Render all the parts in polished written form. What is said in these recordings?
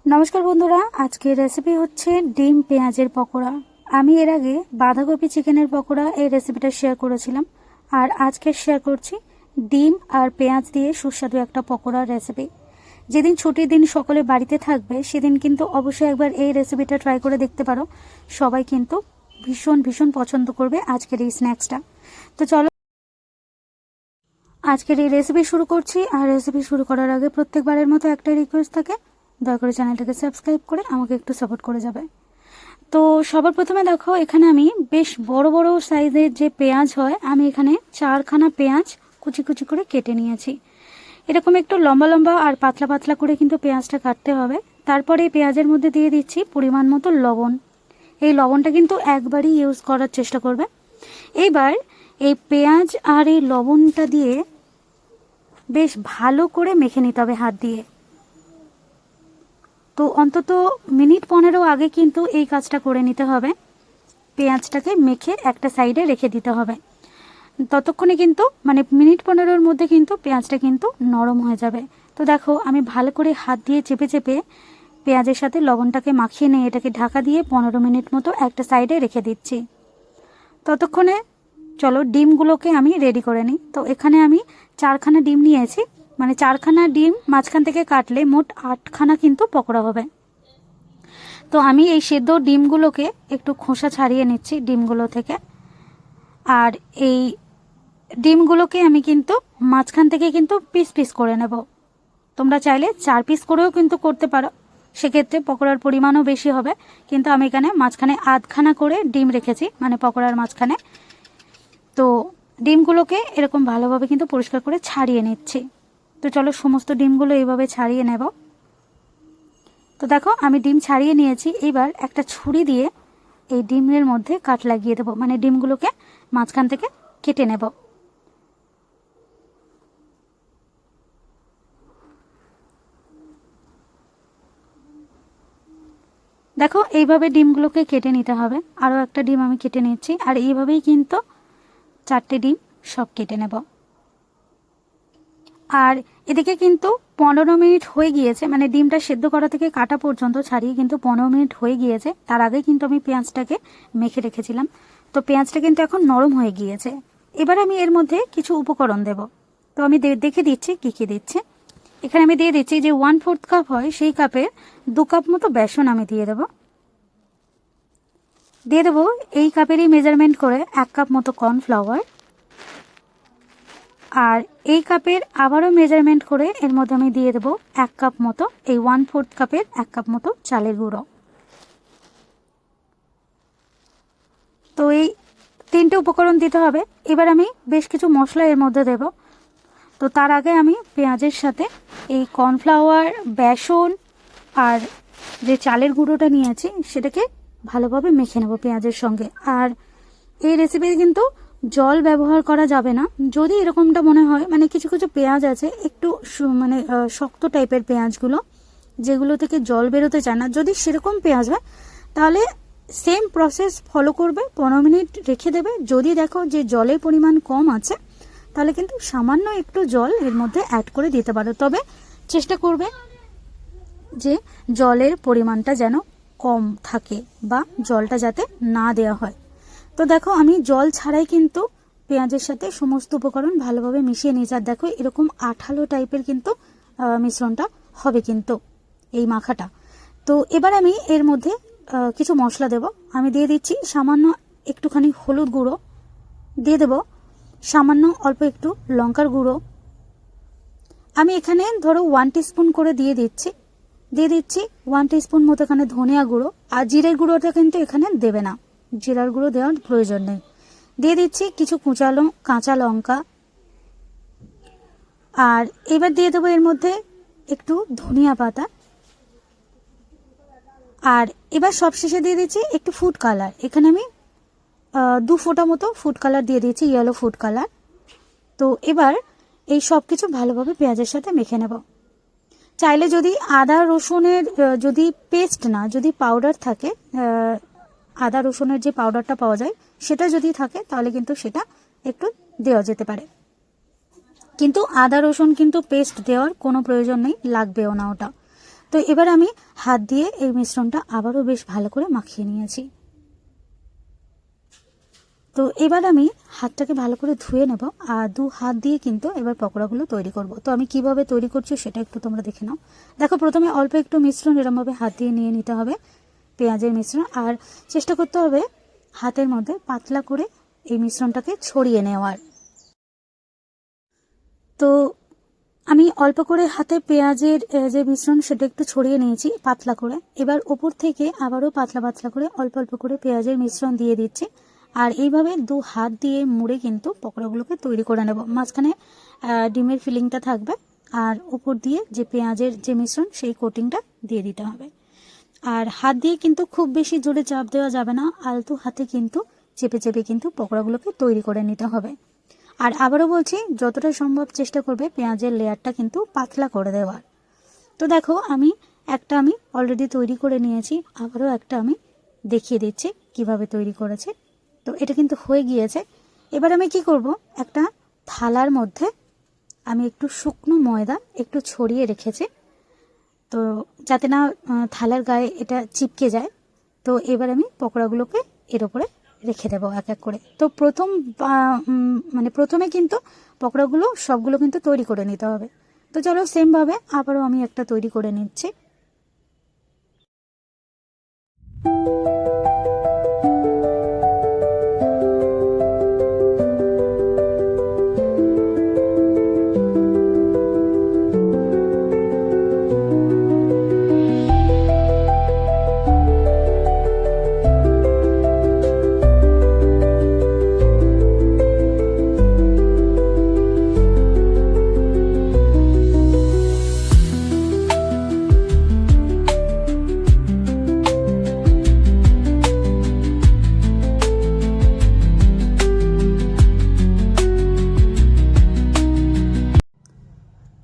নমস্কার বন্ধুরা, আজকের রেসিপি হচ্ছে ডিম পেঁয়াজের পকোড়া। আমি এর আগে বাঁধাকপি চিকেনের পকোড়া এই রেসিপিটা শেয়ার করেছিলাম, আর আজকে শেয়ার করছি ডিম আর পেঁয়াজ দিয়ে সুস্বাদু একটা পকোড়ার রেসিপি। যেদিন ছুটির দিন সকলে বাড়িতে থাকবে সেদিন কিন্তু অবশ্যই একবার এই রেসিপিটা ট্রাই করে দেখতে পারো। সবাই কিন্তু ভীষণ ভীষণ পছন্দ করবে আজকের এই স্ন্যাক্সটা। তো চলো আজকের এই রেসিপি শুরু করছি। আর রেসিপি শুরু করার আগে প্রত্যেকবারের মতো একটা রিকোয়েস্ট থাকে, দয়া করে চ্যানেলটাকে সাবস্ক্রাইব করে আমাকে একটু সাপোর্ট করে যাবে। তো সবার প্রথমে দেখো, এখানে আমি বেশ বড় বড় সাইজের যে পেঁয়াজ হয়, আমি এখানে 4খানা পেঁয়াজ কুচি কুচি করে কেটে নিয়েছি। এরকম একটু লম্বা লম্বা আর পাতলা পাতলা করে কিন্তু পেঁয়াজটা কাটতে হবে। তারপরে এই পেঁয়াজের মধ্যে দিয়ে দিচ্ছি পরিমাণ মতো লবণ। এই লবণটা কিন্তু একবারই ইউজ করার চেষ্টা করবে। এইবার এই পেঁয়াজ আর এই লবণটা দিয়ে বেশ ভালো করে মেখে নিতে হবে হাত দিয়ে। তো অন্তত মিনিট 15 আগে কিন্তু এই কাজটা করে নিতে হবে। পেঁয়াজটাকে মেখে একটা সাইডে রেখে দিতে হবে। ততক্ষণে কিন্তু মিনিট 15-এর মধ্যে কিন্তু পেঁয়াজটা কিন্তু নরম হয়ে যাবে। তো দেখো, আমি ভালো করে হাত দিয়ে চেপে চেপে পেঁয়াজের সাথে লবণটাকে মাখিয়ে নিয়ে এটাকে ঢাকা দিয়ে 15 মিনিট মতো একটা সাইডে রেখে দিচ্ছি। ততক্ষণে চলো ডিমগুলোকে আমি রেডি করে নিই। তো এখানে আমি 4খানা ডিম নিয়েছি, 4খানা ডিম মাঝখান থেকে কাটলে মোট 8খানা কিন্তু পকোড়া হবে। তো আমি এই সেদ্ধ ডিমগুলোকে একটু খোসা ছাড়িয়ে নিচ্ছি ডিমগুলো থেকে। আর এই ডিমগুলোকে আমি কিন্তু মাঝখান থেকে কিন্তু পিস পিস করে নেব। তোমরা চাইলে 4 পিস করেও কিন্তু করতে পারো, সেক্ষেত্রে পকোড়ার পরিমাণও বেশি হবে। কিন্তু আমি এখানে মাঝখানে আধখানা করে ডিম রেখেছি, পকোড়ার মাঝখানে। তো ডিমগুলোকে এরকম ভালোভাবে কিন্তু পরিষ্কার করে ছাড়িয়ে নিচ্ছি। তো চলো সমস্ত ডিমগুলো এইভাবে ছাড়িয়ে নেব। তো দেখো, আমি ডিম ছাড়িয়ে নিয়েছি। এবার একটা ছুরি দিয়ে এই ডিমের মধ্যে কাট লাগিয়ে দেবো, ডিমগুলোকে মাঝখান থেকে কেটে নেব। দেখো, এইভাবে ডিমগুলোকে কেটে নিতে হবে। আরও একটা ডিম আমি কেটে নিচ্ছি, আর এইভাবেই কিন্তু 4টে ডিম সব কেটে নেব। আর এদিকে কিন্তু 15 মিনিট হয়ে গিয়েছে, ডিমটা সেদ্ধ করা থেকে কাটা পর্যন্ত ছাড়িয়ে কিন্তু 15 মিনিট হয়ে গিয়েছে। তার আগে কিন্তু আমি পেঁয়াজটাকে মেখে রেখেছিলাম। তো পেঁয়াজটা কিন্তু এখন নরম হয়ে গিয়েছে। এবার আমি এর মধ্যে কিছু উপকরণ দেব। তো আমি দেখে দিচ্ছি কি কি দিচ্ছে। এখানে আমি দিয়ে দিচ্ছি যে 1/4 কাপ হয়, সেই কাপের 2 কাপ মতো বেসন আমি দিয়ে দেবো এই কাপেরই মেজারমেন্ট করে 1 কাপ মতো কর্নফ্লাওয়ার। আর এই কাপের আবারও মেজারমেন্ট করে এর মধ্যে আমি দিয়ে দেবো 1 কাপ মতো, এই 1/4 কাপের 1 কাপ মতো চালের গুঁড়ো। তো এই 3টে উপকরণ দিতে হবে। এবার আমি বেশ কিছু মশলা এর মধ্যে দেব। তো তার আগে আমি পেঁয়াজের সাথে এই কর্নফ্লাওয়ার, বেসন আর যে চালের গুঁড়োটা নিয়েছি সেটাকে ভালোভাবে মেখে নেব পেঁয়াজের সঙ্গে। আর এই রেসিপিতে কিন্তু জল ব্যবহার করা যাবে না। যদি এরকমটা মনে হয়, কিছু কিছু পেঁয়াজ আছে একটু শক্ত টাইপের পেঁয়াজগুলো, যেগুলো থেকে জল বেরোতে চায় না, যদি সেরকম পেঁয়াজ হয় তাহলে সেম প্রসেস ফলো করবে, 15 মিনিট রেখে দেবে। যদি দেখো যে জলের পরিমাণ কম আছে তাহলে কিন্তু সামান্য একটু জল এর মধ্যে অ্যাড করে দিতে পারো, তবে চেষ্টা করবে যে জলের পরিমাণটা যেন কম থাকে বা জলটা যাতে না দেওয়া হয়। তো দেখো, আমি জল ছাড়াই কিন্তু পেঁয়াজের সাথে সমস্ত উপকরণ ভালোভাবে মিশিয়ে নিয়েছি। আর দেখো, এরকম আঠালো টাইপের কিন্তু মিশ্রণটা হবে কিন্তু এই মাখাটা। তো এবার আমি এর মধ্যে কিছু মশলা দেব। আমি দিয়ে দিচ্ছি সামান্য একটুখানি হলুদ গুঁড়ো, দিয়ে দেব সামান্য অল্প একটু লঙ্কার গুঁড়ো। আমি এখানে ধরো 1 টিস্পুন করে দিয়ে দিচ্ছি 1 টিস্পুন মতো এখানে ধনিয়া গুঁড়ো। আর জিরের গুঁড়োটা কিন্তু এখানে দেবে না, জিরার গুঁড়ো দেওয়ার প্রয়োজন নেই। দিয়ে দিচ্ছি কিছু কুচালো কাঁচা লঙ্কা। আর এবার দিয়ে দেবো এর মধ্যে একটু ধনিয়া পাতা। আর এবার সবশেষে দিয়ে দিচ্ছি একটু ফুড কালার। এখানে আমি 2 ফোঁটা মতো ফুড কালার দিয়ে দিয়েছি, ইয়েলো ফুড কালার। তো এবার এই সব কিছু ভালোভাবে পেঁয়াজের সাথে মেখে নেব। চাইলে যদি আদা রসুনের যদি পেস্ট না, যদি পাউডার থাকে, আদা রসুনের যে পাউডারটা পাওয়া যায় সেটা যদি থাকে তাহলে কিন্তু সেটা একটু দেওয়া যেতে পারে। কিন্তু আদা রসুন কিন্তু পেস্ট দেওয়ার কোনো প্রয়োজন নেই, লাগবেও না ওটা। তো তো এবার আমি হাত দিয়ে এই মিশ্রণটা আবারও বেশ ভালো করে মাখিয়ে নিয়েছি। তো এবার আমি হাতটাকে ভালো করে ধুয়ে নেব, আর 2 হাত দিয়ে কিন্তু এবার পকোড়াগুলো তৈরি করব। তো আমি কিভাবে তৈরি করছি সেটা একটু তোমরা দেখে নাও। দেখো, প্রথমে অল্প একটু মিশ্রণ এরমভাবে হাত দিয়ে নিয়ে নিতে হবে, পেঁয়াজের মিশ্রণ। আর চেষ্টা করতে হবে হাতের মধ্যে পাতলা করে এই মিশ্রণটাকে ছড়িয়ে নেওয়ার। তো আমি অল্প করে হাতে পেঁয়াজের যে মিশ্রণ সেটা একটু ছড়িয়ে নিয়েছি পাতলা করে। এবার ওপর থেকে আবারও পাতলা পাতলা করে অল্প অল্প করে পেঁয়াজের মিশ্রণ দিয়ে দিচ্ছি। আর এইভাবে 2 হাত দিয়ে মুড়ে কিন্তু পকোড়াগুলোকে তৈরি করে নেব। মাঝখানে ডিমের ফিলিংটা থাকবে, আর উপর দিয়ে যে পেঁয়াজের যে মিশ্রণ সেই কোটিংটা দিয়ে দিতে হবে। আর হাত দিয়ে কিন্তু খুব বেশি জোরে চাপ দেওয়া যাবে না, আলতো হাতে কিন্তু চেপে চেপে কিন্তু পকোড়াগুলোকে তৈরি করে নিতে হবে। আর আবারও বলছি, যতটা সম্ভব চেষ্টা করবে পেঁয়াজের লেয়ারটা কিন্তু পাতলা করে দেওয়ার। তো দেখো, আমি অলরেডি তৈরি করে নিয়েছি, আবারও একটা আমি দেখিয়ে দিচ্ছি কিভাবে তৈরি করেছি। তো এটা কিন্তু হয়ে গিয়েছে। এবার আমি কি করব, একটা থালার মধ্যে আমি একটু শুকনো ময়দা একটু ছড়িয়ে রেখেছি, তো যাতে না থালার গায়ে এটা চিপকে যায়। তো এবার আমি পকোড়াগুলোকে এর উপরে রেখে দেবো এক এক করে। তো প্রথমে কিন্তু পকোড়াগুলো সবগুলো কিন্তু তৈরি করে নিতে হবে। তো চলো, সেমভাবে আবারও আমি একটা তৈরি করে নিচ্ছি।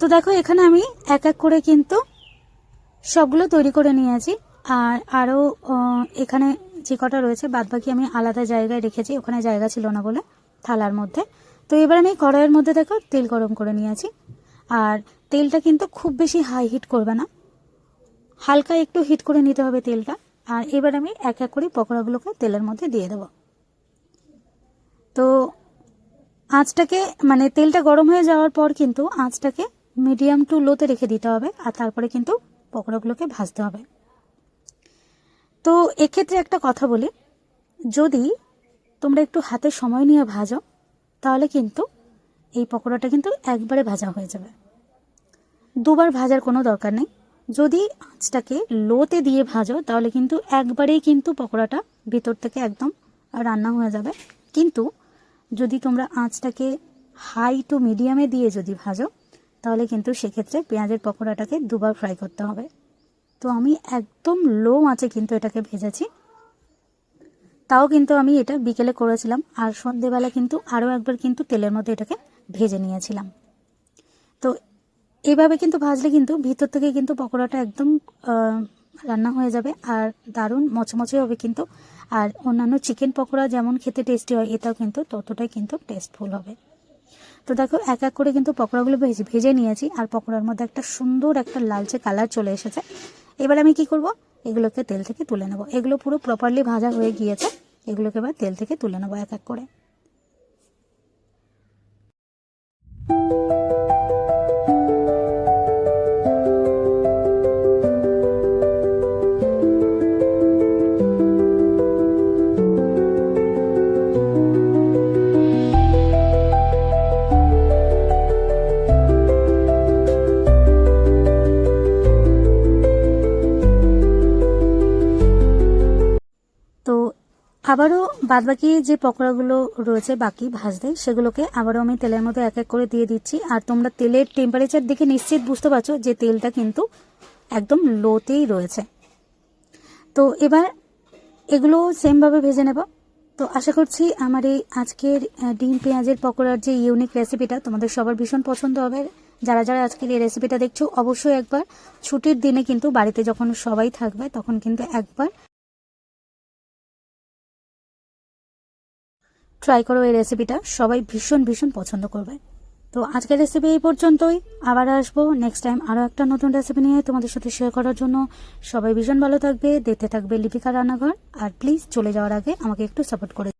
তো দেখো, এখানে আমি এক এক করে কিন্তু সবগুলো তৈরি করে নিয়েছি। আর আরও এখানে যে কটা রয়েছে বাদবাকি আমি আলাদা জায়গায় রেখেছি, ওখানে জায়গা ছিল না বলে, থালার মধ্যে। তো এবার আমি কড়াইয়ের মধ্যে দেখো তেল গরম করে নিয়েছি। আর তেলটা কিন্তু খুব বেশি হাই হিট করবে না, হালকা একটু হিট করে নিতে হবে তেলটা। আর এবার আমি এক এক করে পকোড়াগুলোকে তেলের মধ্যে দিয়ে দেব। তো আঁচটাকে তেলটা গরম হয়ে যাওয়ার পর কিন্তু আঁচটাকে মিডিয়াম টু লোতে রেখে দিতে হবে, আর তারপরে কিন্তু পকোড়াগুলোকে ভাজতে হবে। তো এক্ষেত্রে একটা কথা বলি, যদি তোমরা একটু হাতে সময় নিয়ে ভাজো তাহলে কিন্তু এই পকোড়াটা কিন্তু একবারে ভাজা হয়ে যাবে, দুবার ভাজার কোনো দরকার নেই। যদি আঁচটাকে লোতে দিয়ে ভাজো তাহলে কিন্তু একবারেই কিন্তু পকোড়াটা ভিতর থেকে একদম রান্না হয়ে যাবে। কিন্তু যদি তোমরা আঁচটাকে হাই টু মিডিয়ামে দিয়ে যদি ভাজো তাহলে কিন্তু সেক্ষেত্রে পেঁয়াজের পকোড়াটাকে দুবার ফ্রাই করতে হবে। তো আমি একদম লো আঁচে কিন্তু এটাকে ভেজেছি, তাও কিন্তু আমি এটা বিকেলে করেছিলাম, আর সন্ধেবেলা কিন্তু আরও একবার কিন্তু তেলের মধ্যে এটাকে ভেজে নিয়েছিলাম। তো এইভাবে কিন্তু ভাজলে কিন্তু ভিতর থেকে কিন্তু পকোড়াটা একদম রান্না হয়ে যাবে, আর দারুণ মচমচে হবে কিন্তু। আর অন্যান্য চিকেন পকোড়া যেমন খেতে টেস্টি হয়, এটাও কিন্তু ততটাই কিন্তু টেস্টফুল হবে। তো দেখো, এক এক করে কিন্তু পকোড়াগুলো ভেজে নিয়েছি, আর পকোড়ার মধ্যে একটা সুন্দর একটা লালচে কালার চলে এসেছে। এবার আমি কি করব, এগুলোকে তেল থেকে তুলে নেব। এগুলো পুরো প্রপারলি ভাজা হয়ে গিয়েছে, এগুলোকে এবার তেল থেকে তুলে নেব এক এক করে। তো আবারও বাদবাকি যে পকোড়াগুলো রয়েছে বাকি ভাজতে, সেগুলোকে আবারও আমি তেলের মধ্যে এক এক করে দিয়ে দিচ্ছি। আর তোমরা তেলের টেম্পারেচার দেখে নিশ্চিত বুঝতে পারছো যে তেলটা কিন্তু একদম লোতেই রয়েছে। তো এবার এগুলো সেমভাবে ভেজে নেব। তো আশা করছি আমার এই আজকের ডিম পেঁয়াজের পকোড়ার যে ইউনিক রেসিপিটা তোমাদের সবার ভীষণ পছন্দ হবে। যারা যারা আজকের এই রেসিপিটা দেখছো অবশ্যই একবার ছুটির দিনে কিন্তু বাড়িতে যখন সবাই থাকবে তখন কিন্তু একবার ট্রাই করো এই রেসিপিটা, সবাই ভীষণ ভীষণ পছন্দ করবে। তো আজকের রেসিপি এই পর্যন্তই, আবার আসবো নেক্সট টাইম আরও একটা নতুন রেসিপি নিয়ে তোমাদের সাথে শেয়ার করার জন্য। সবাই ভীষণ ভালো থাকবে, দেখতে থাকবে লিপিকা রান্নাঘর। আর প্লিজ চলে যাওয়ার আগে আমাকে একটু সাপোর্ট করে